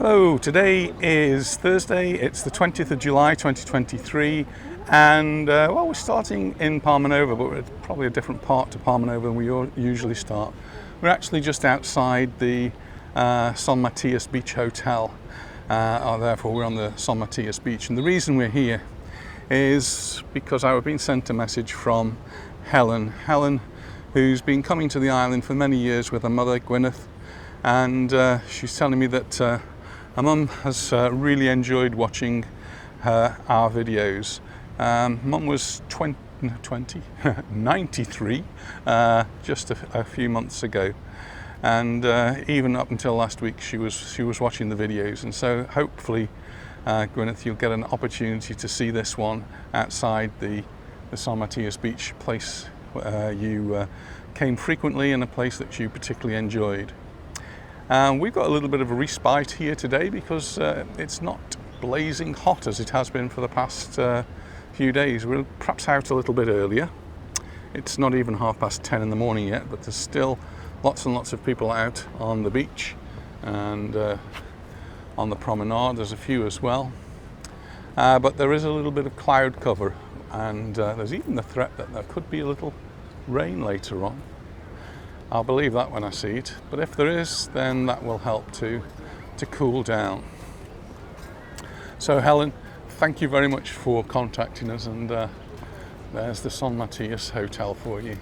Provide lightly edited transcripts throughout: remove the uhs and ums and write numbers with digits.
Hello, today is Thursday, it's the 20th of July 2023 and we're starting in Palmanova, but it's probably a different part to Palmanova than we usually start. We're actually just outside the San Matias Beach Hotel, therefore we're on the San Matias Beach, and the reason we're here is because I've been sent a message from Helen, who's been coming to the island for many years with her mother Gwyneth, and she's telling me that her mum has really enjoyed watching our videos. Mum was 93 just a few months ago, and even up until last week she was watching the videos, and so hopefully Gwyneth, you'll get an opportunity to see this one outside the San Matias Beach, place you came frequently and a place that you particularly enjoyed. We've got a little bit of a respite here today because it's not blazing hot as it has been for the past few days. We're perhaps out a little bit earlier. It's not even 10:30 in the morning yet, but there's still lots and lots of people out on the beach and on the promenade. There's a few as well. But there is a little bit of cloud cover, and there's even the threat that there could be a little rain later on. I'll believe that when I see it, but if there is, then that will help to cool down. So Helen, thank you very much for contacting us, and there's the San Matias Hotel for you.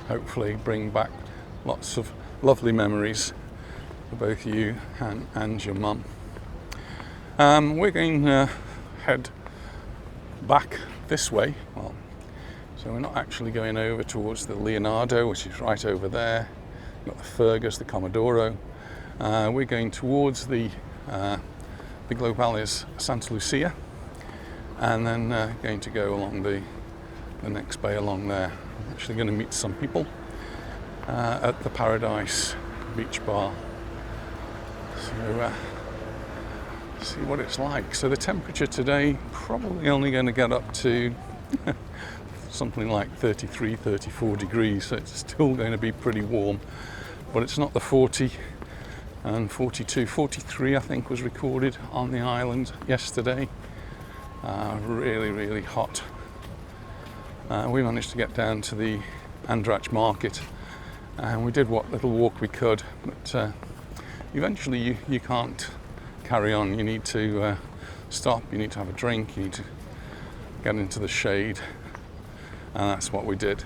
Hopefully bring back lots of lovely memories for both you and your mum. We're going to head back this way. So we're not actually going over towards the Leonardo, which is right over there. We've got the Fergus, the Comodoro. We're going towards the Baleares, Santa Lucia, and then going to go along the next bay along there. I'm actually going to meet some people at the Paradise Beach Bar. So see what it's like. So the temperature today probably only going to get up to something like 33, 34 degrees, so it's still going to be pretty warm, but it's not the 40 and 42, 43 I think was recorded on the island yesterday. Really hot. We managed to get down to the Andrach market, and we did what little walk we could, but eventually you can't carry on. You need to stop, you need to have a drink, you need to get into the shade. And that's what we did.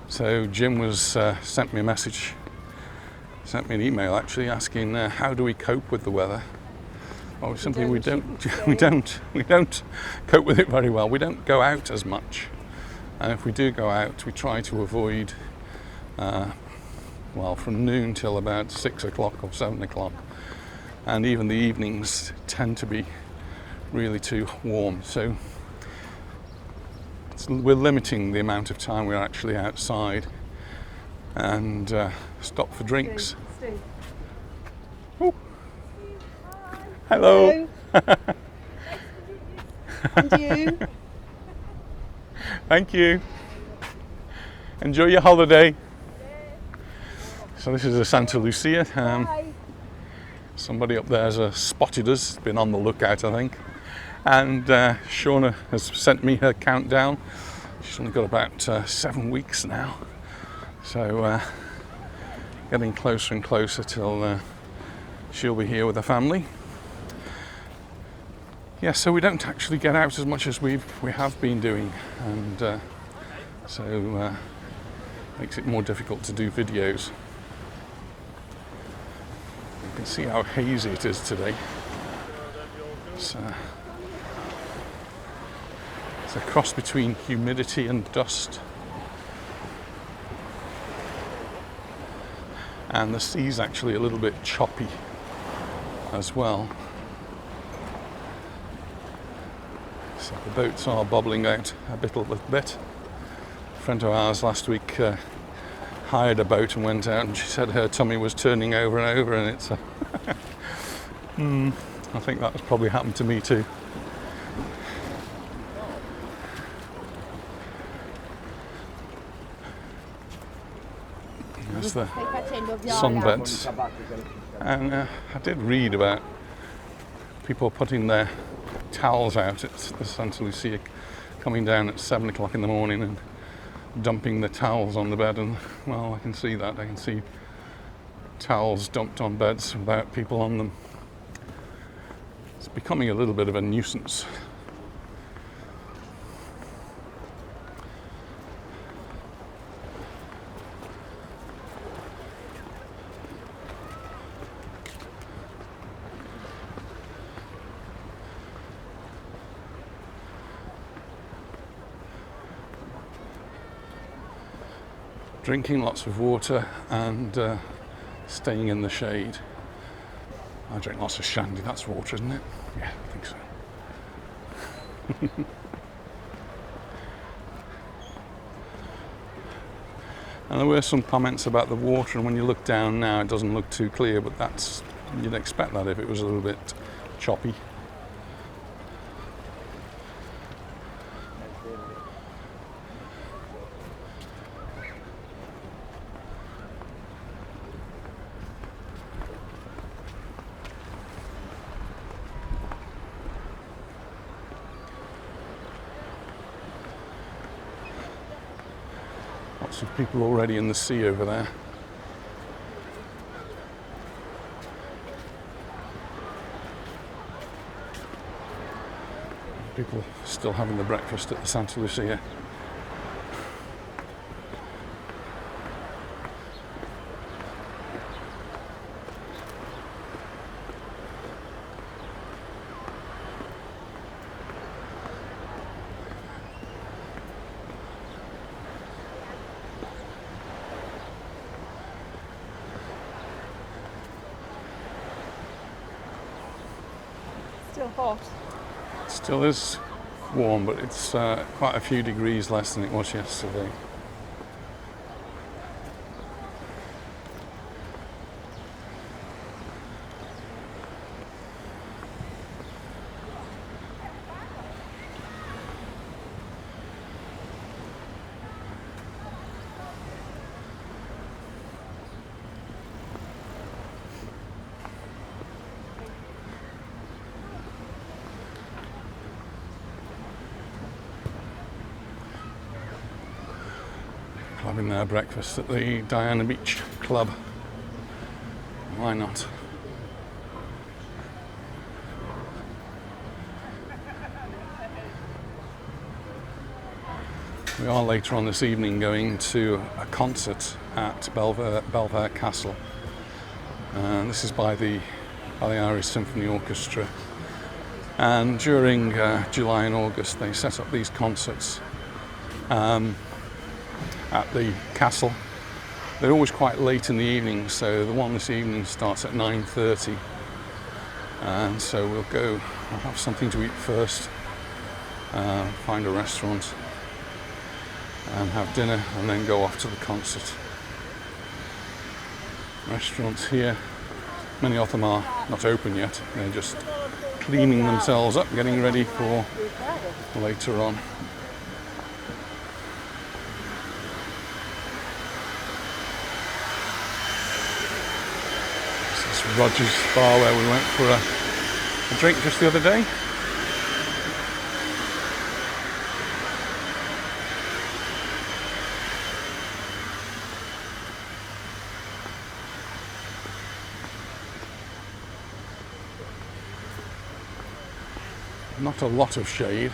So Jim was sent me an email actually asking how do we cope with the weather. Well, simply we don't cope with it very well. We don't go out as much, and if we do go out, we try to avoid from noon till about 6 o'clock or 7 o'clock, and even the evenings tend to be really too warm. So we're limiting the amount of time we're actually outside and stop for drinks. Steve. Oh. Hello. And you? Thank you. Enjoy your holiday. So this is a Santa Lucia. Somebody up there has spotted us, been on the lookout I think. And Shauna has sent me her countdown. She's only got about 7 weeks now, so getting closer and closer till she'll be here with her family. Yeah, so we don't actually get out as much as we have been doing, and so makes it more difficult to do videos. You can see how hazy it is today. It's a cross between humidity and dust. And the sea's actually a little bit choppy as well. So the boats are bobbling out a little bit. A friend of ours last week hired a boat and went out, and she said her tummy was turning over and over, and it's I think that's probably happened to me too. There's the sunbeds. And I did read about people putting their towels out at the Santa Lucia, coming down at 7 o'clock in the morning and dumping the towels on the bed. And well, I can see that. I can see towels dumped on beds without people on them. It's becoming a little bit of a nuisance. Drinking lots of water and staying in the shade. I drink lots of shandy, that's water, isn't it? Yeah, I think so. And there were some comments about the water, and when you look down now it doesn't look too clear, but that's, you'd expect that if it was a little bit choppy. Lots of people already in the sea over there. People still having the breakfast at the Santa Lucia. Still hot. Still is warm, but it's quite a few degrees less than it was yesterday. Having their breakfast at the Diana Beach Club. Why not? We are later on this evening going to a concert at Belvedere Castle. This is by the Baleares Symphony Orchestra. And during July and August they set up these concerts at the castle. They're always quite late in the evening, so the one this evening starts at 9:30, and so we'll have something to eat first, find a restaurant and have dinner, and then go off to the concert. Restaurants here, many of them are not open yet, they're just cleaning themselves up, getting ready for later on. Roger's bar where we went for a drink just the other day. Not a lot of shade,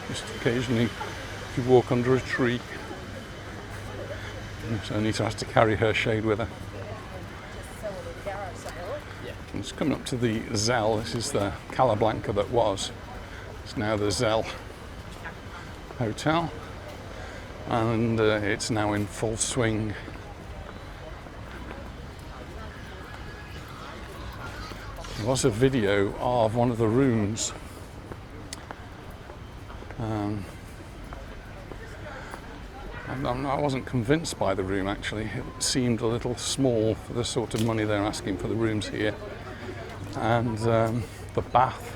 just occasionally if you walk under a tree. So Anita has to carry her shade with her. It's coming up to the Zell. This is the Cala Blanca that was. It's now the Zell Hotel, and it's now in full swing. There was a video of one of the rooms. I wasn't convinced by the room actually. It seemed a little small for the sort of money they're asking for the rooms here. And the bath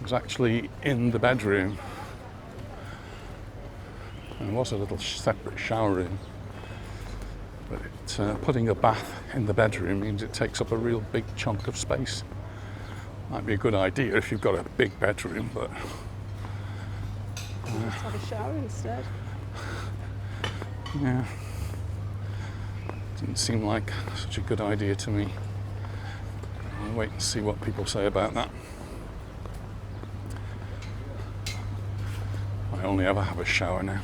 was actually in the bedroom. There was a little separate shower room. But putting a bath in the bedroom means it takes up a real big chunk of space. Might be a good idea if you've got a big bedroom, but Just have a shower instead. yeah, didn't seem like such a good idea to me. I'll wait and see what people say about that. I only ever have a shower now.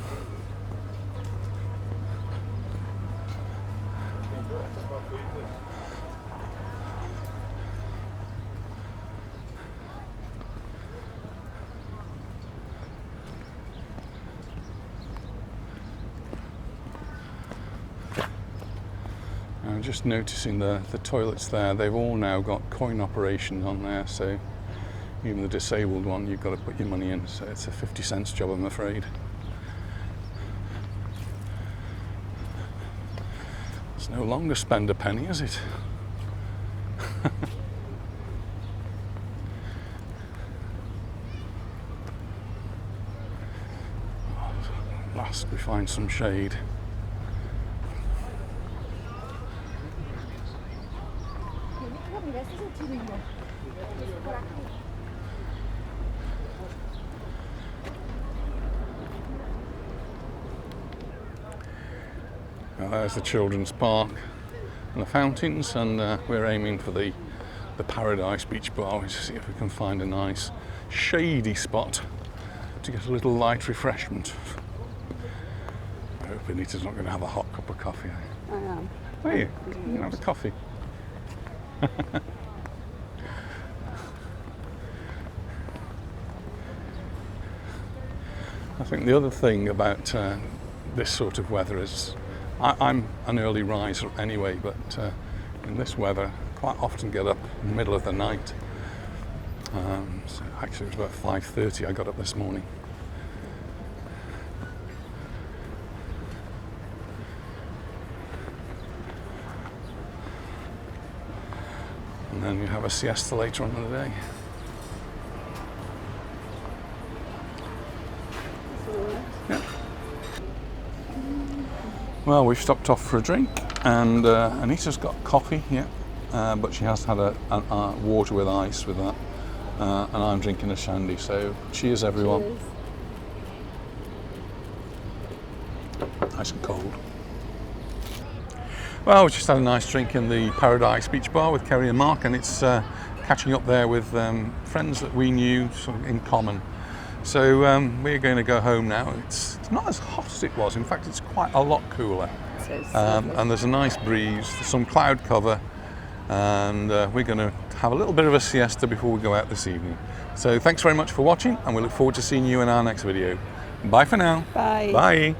I'm just noticing the toilets there, they've all now got coin operation on there, so even the disabled one you've got to put your money in, so it's a 50 cents job, I'm afraid. It's no longer spend a penny, is it? At last we find some shade. Now there's the children's park and the fountains, and we're aiming for the Paradise Beach Bar, to see if we can find a nice shady spot to get a little light refreshment. I hope Anita's not going to have a hot cup of coffee. I am. Are you? You can have a coffee. I think the other thing about this sort of weather is I'm an early riser anyway, but in this weather I quite often get up in the middle of the night. So actually it was about 5:30 I got up this morning. And then you have a siesta later on in the day. Yeah. Well, we've stopped off for a drink, and Anita's got coffee, but she has had a water with ice with that, and I'm drinking a shandy, so cheers everyone. Cheers. Nice and cold. Well, we just had a nice drink in the Paradise Beach Bar with Kerry and Mark, and it's catching up there with friends that we knew sort of in common. So we're going to go home now. It's not as hot as it was. In fact, it's quite a lot cooler. And there's a nice breeze, some cloud cover, and we're going to have a little bit of a siesta before we go out this evening. So thanks very much for watching, and we look forward to seeing you in our next video. Bye for now. Bye. Bye.